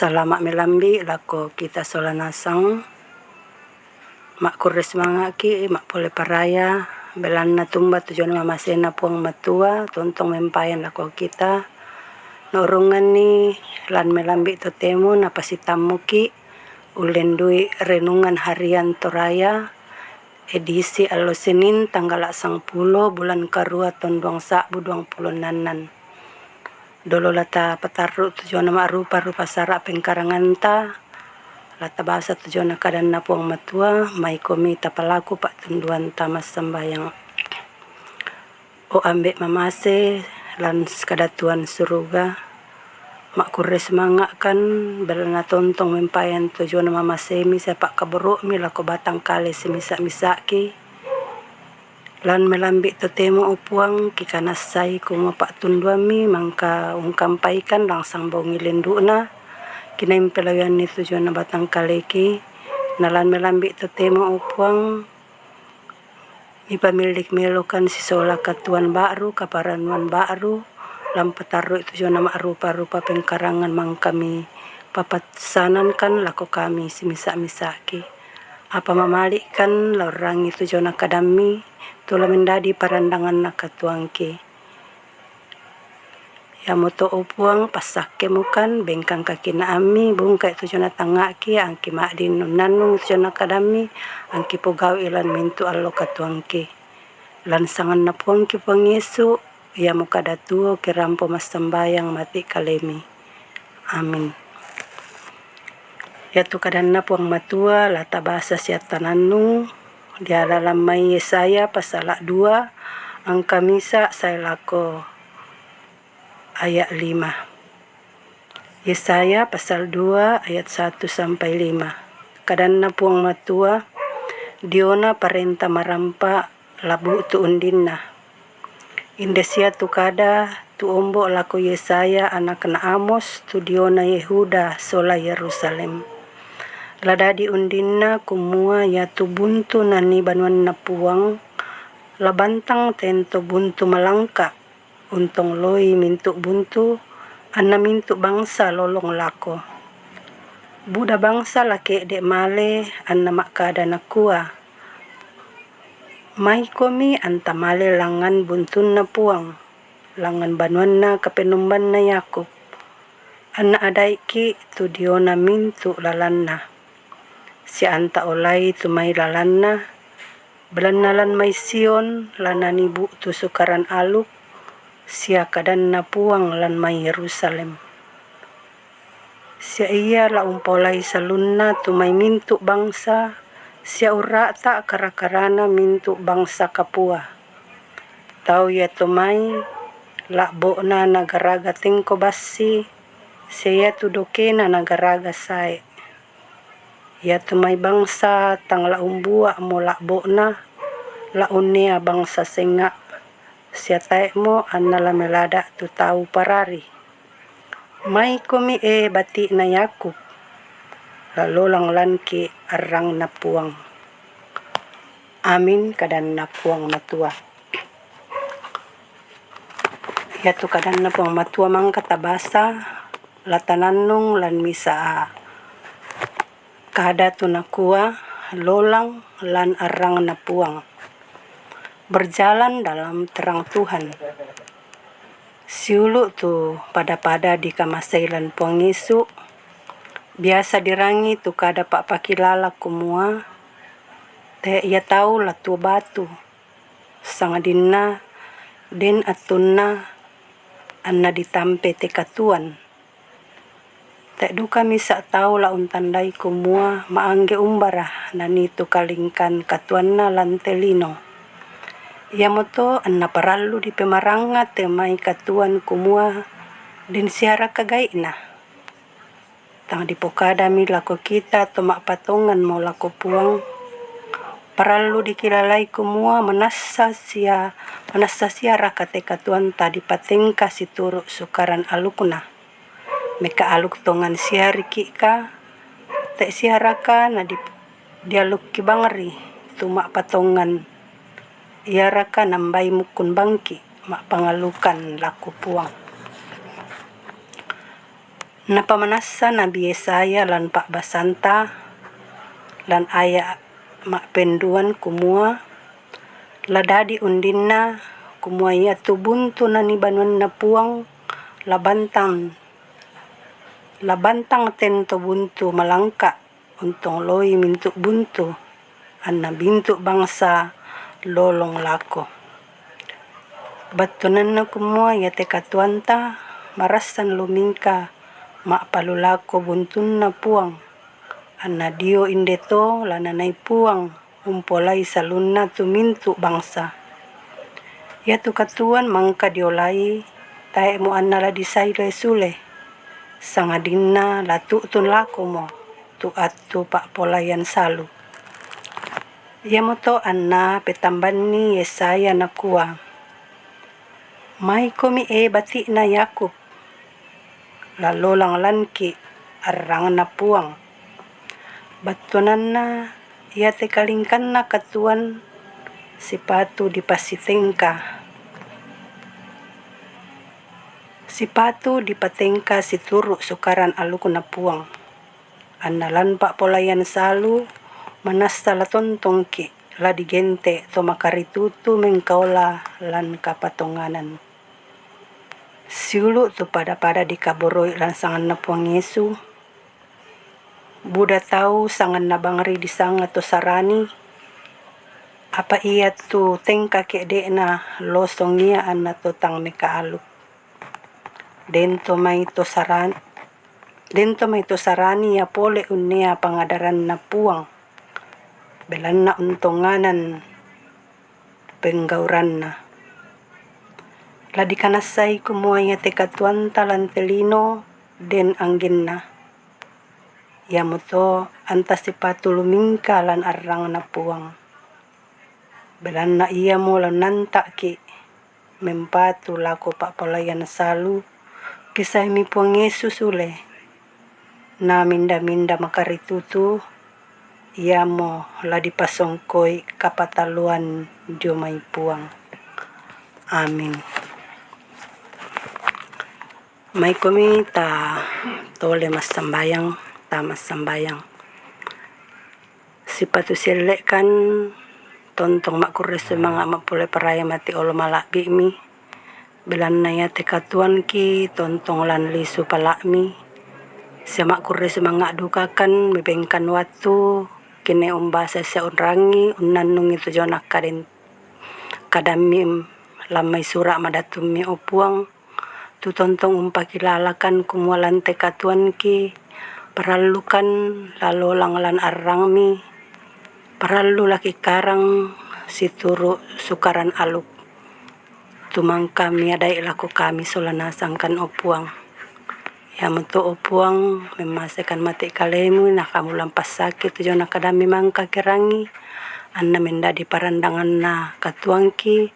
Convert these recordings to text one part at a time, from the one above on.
Salamat melambi lako kita solanasang mak kuris mangaki mak pole paraya belan na tumba tujuan mamasena puang matua tontong mempayan lako kita norungan ni lan melambi totemu napasitamuki ulendui renungan harian toraya edisi alo Senin tanggal 10 bulan karua tahun 2026. Dolo lata pataru tujuan nama rupa sara pengkarangan ta lata bahasa tujuan kadan na puang matua mai komi tapalaku pak tunduan tamas sembayang o ambek mamase lan kadatuan suruga mak kures mangak kan belana tontong mempayan tujuan mamase mi sepak kaburuk mi lako batang kale semisa-misa ki lan melambi totemo upuang kikanasai kuma pak tunduami mangka ungkampaikan langsang bongi lenduna kinaim pelayan ni tujuan na batang kaleki nalan melambi totemo upuang mi pamilik melokan sisola katuan baru kaparanuan baru lam petaru tujuan nama rupa-rupa pengkarangan mangkami papatsanan kan lako kami semisa-misa ki apa mamalik kan laurangi tujuan akadami tula mendadi parandangan nakatuangki ya moto upuang pasake mukan bengkang kaki na ami bungkai tujuan tangaki angki makdin nunanu tujuan akadami angki pogau ilan mintu allo katuangki lan sangan na puangki puang Yesu ya muka datuo kirampo mas sembayang mati kalemi amin. Ya tu kadanna puang matua lata bahasa siatananu dia dalam mai Yesaya pasal 2 angka misa saya lako ayat 5. Yesaya pasal 2 ayat 1 sampai 5. Kadanna puang matua diona parenta marampa labu tu undinna. Indesia tu kada tu ombo lako Yesaya anak na Amos tu diona Yehuda sola Yerusalem. Ladadi undinna kumua ya tu buntu nani banuan na puang labantang tento buntu malangka untong loi mintu buntu anna mintu bangsa lolong lako buda bangsa lake dek male anna makada nakua mai komi anta male langan buntun na puang langan banuan na kapenumban na Yakub anna adaiki tu diona mintu lalanna si anta olai tu mai lalanna belanalan mai Sion lanani bu tu sukaran aluk sia kadan na puang lan mai Yerusalem sia iya la umpolai salunna tu mai mintu bangsa sia ura tak karakarana mintu bangsa kapua tau ya tu mai la bona nagaraga tengko basi sia tu dokena nagaraga sae ya tumay bangsa tang laumbua mo lakbo na launia bangsa senga siya tae mo anala melada tu tau parari may komi bati na Yakub lalolang lanki arang na puang amin kadan na puang matua ya tu kadan na puang matua mang katabasa latananong lan misa kada tu nakua lolang lan arang na puang berjalan dalam terang Tuhan siulu tu pada di kamasailan puang Yesu biasa dirangi tu kada pak pakilala kumua te ia tahu la tu batu sangadina den atunna anna ditampe te katuan tak duka misa tahu la untandai kumua maangge umbara nani tu kalingkan katuanna lantelino. Ya moto anna parallu di pemaranga te mai katuan kumua din siara kagaina. Tang di pokada mi lako kita tomak patongan mo lako puang. Parallu dikilalai kumua manassa siara kate katuan tadi patengka situru sukaran alukna. Meka aluk tongan siari ka te siaraka na dialuk ki bangri tumak patongan iaraka nambai mukun bangki mak pangalukan laku puang Napamanasa Nabi Yesaya lan Pak Basanta lan aya mak penduan kumua ladadi undinna kumua ia tu buntu nani banuan na puang labantang tento buntu malangka untong loi mintuk buntu anna bintu bangsa lolong lako. Batunan na kumua ya tekatuanta marasan lumingka mak palulako buntun na puang anna dio indeto lananay puang umpolay salunna tumintu bangsa. Ya tu katuan mangka diolay tae mo anna la disay sule sangadinna latu tun lako mo tu atu pak polayan salu. Ya mo to anna petamban ni Yesaya na kuwa may komi bati na Yakub lalolang lanki arang na puang batunan na ia tekalingkan na katuan sipatu dipatengka situru sukaran aluku na puang annalan pak polayan salu manasta latontong ki la digente to makaritutu mengkaula lan kapatonganan. Siulu tu pada di kaboroi lansangan na puang Yesu. Buddha tahu sangan na bangri di sanga to sarani. Apa ia tu tengka kede na losong ia anna to tang meka aluk. Dento may to sarani ya pole unnea pangadaran na puang. Belan na untonganan penggauran na. Ladi kanasay kumuaya tekatuan talan telino den anggin na. Ya moto antas sipatu lumingka lan arang na puang. Belan na iya mo lan nanta ki mempatu lako pak polayan salu kisah mi puang Yesus ule. Na minda makaritutu iya mo la dipasongkoi kapataluan dio may puang. Amin. May kami ta tole mas sambayang tamas sambayang. Sipatu silek kan tontong makures mga mapulay paraya mati olo malakbi mi. Belan na ya tekatuan ki tontong lan lisu palakmi. Siya makures mga dukakan mibengkan watu kine umbasa siya unrangi unnanung itu jonak kadamim lamay sura madatumi opuang. Tutontong umpakilalakan kumualan tekatuan ki paralukan lalolang lan arang mi paralu laki karang situru sukaran aluk tumang kami aday lako kami solanasangkan opuang ya muto opuang memasakan mati kalemu nakamulang pasakit tujuan nakadami mangka kirangi anna menda di parandangan na katuang ki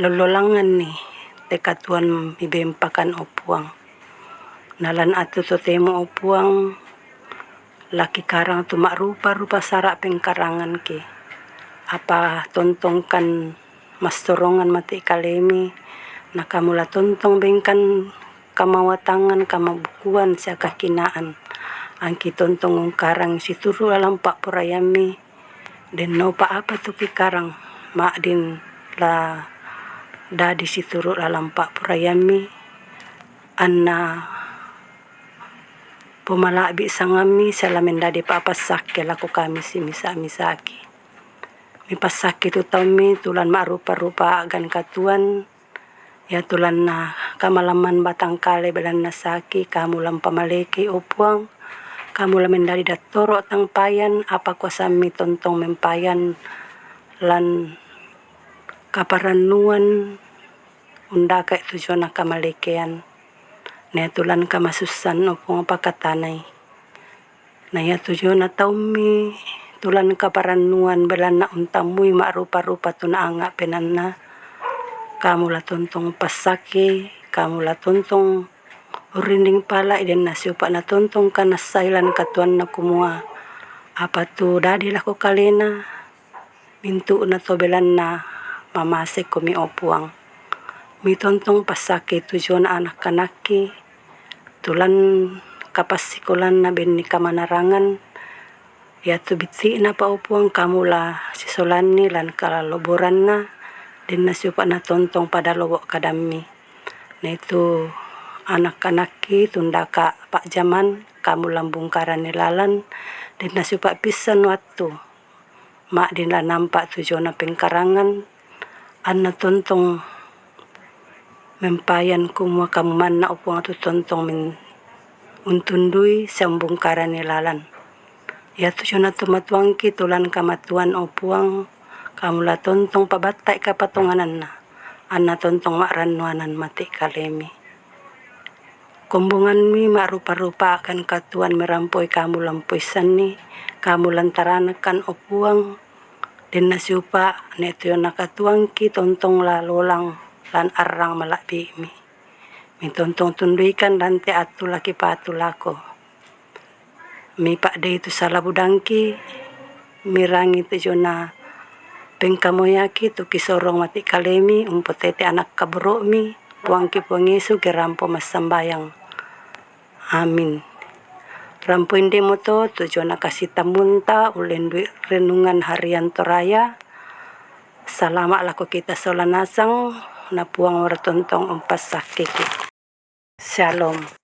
lololangan ni tekatuan mibempakan opuang nalan atu totemo opuang laki karang tumak rupa sarak pengkarangan ki apa tontongkan mas torongan mati kalemi nakamula tontong bengkan kamawatangan kamabukuan sa kakinaan angki tontong karang situru alam pak purayami den no pa apa tu ki karang mak din la dadi situru alam pak purayami anna pumalakbi sangami salamin dadi papasak laku kami si misaki mipasaki tu tami tulan rupa agan katuan ya tulan na kamalaman batang kale belan nasaki kamu lam pamaleki opuang kamu lamin dadi datoro tang payan apa kuasami tontong mempayan lan kaparanuan undaka tujuan na kamalekean na tulan kamasusan opong pakatanay na ya tujuan na taumi tulan kaparanuan belan na untamuy rupa tunaanga penan na kamu la tontong pasaki kamu la tontong urinding pala iden na siupa na tontong kanasailan katuan na kumua apa tu dadi lako kalena mintu na to belan na mamasek kumi opuang mi tontong pasaki tujuan anak kanaki tulan kapas sikulan na bin ni kamanarangan ya tu biti na pa upuang kamula sisolani lan kalaloboran na din na siupa na tontong pada lobo kadami na itu anak-anak ki tunda ka pak jaman kamu lambung karan nilalan din na siupa pisan waktu mak din la nampak tujuh na pengkarangan an na tontong mempayan kumua kamu man na upuang tu tontong min untundui sambung karan nilalan ya tujuh na tumatuang ki tulan kamatuan upuang kamu la tontong pabatai ka patunganan na an na tontong mak ranuanan mati kalemi kumbungan mi mak rupa-rupa akan katuan merampoi kamu lampoi sani kamu lantaranakan upuang din na siupa neto na katuang ki tontong la lolang lan arang malakbi mi tontong tunduikan lante atu laki patu lako mi pak de itu salah budangki mirangi tujuh na pengkamoyaki tu kisorong mati kalemi umpotete anak kabro mi puangki puang Yesu gerampo mas sambayang amin rampo inde moto tujuh na kasih tamunta ulen renungan harian toraya salamat lako kita solanasang na puang wartontong umpas sakiki. Shalom.